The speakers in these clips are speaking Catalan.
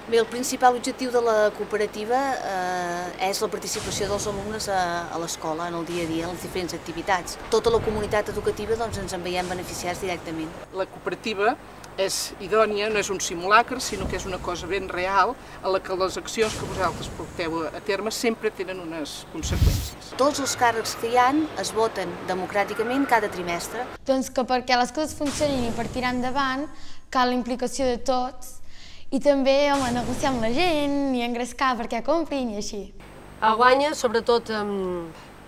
Bé, el principal objectiu de la cooperativa és la participació dels alumnes a l'escola, en el dia a dia, en les diferents activitats. Tota la comunitat educativa ens en veiem beneficiats directament. La cooperativa és idònia, no és un simulacre, sinó que és una cosa ben real, en la que les accions que vosaltres porteu a terme sempre tenen unes conseqüències. Tots els càrrecs que hi ha es voten democràticament cada trimestre. Doncs que perquè les coses funcionin i per tirar endavant cal la implicació de tots i també negociar amb la gent i engrescar perquè comprin i així. Guanya sobretot,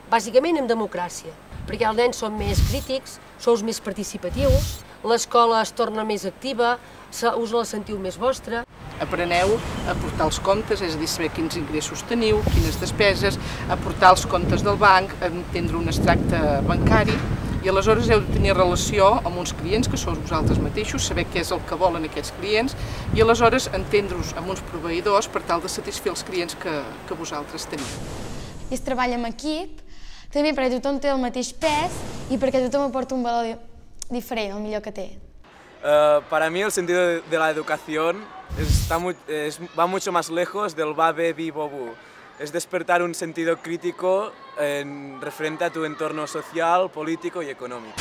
bàsicament, en democràcia, perquè els nens són més crítics, sou més participatius, l'escola es torna més activa, us la sentiu més vostra. Apreneu a portar els comptes, és a dir, saber quins ingressos teniu, quines despeses, a portar els comptes del banc, a entendre un extracte bancari, i aleshores heu de tenir relació amb uns clients que sou vosaltres mateixos, saber què és el que volen aquests clients, i aleshores entendre-us amb uns proveïdors per tal de satisfer els clients que vosaltres teniu. I es treballa en equip, també perquè tothom té el mateix pes i perquè tothom aporta un valor diferent, el millor que té. Para mí el sentido de la educación va mucho más lejos del va, ve, vi, bo, bu. Es despertar un sentido crítico referente a tu entorno social, político y económico.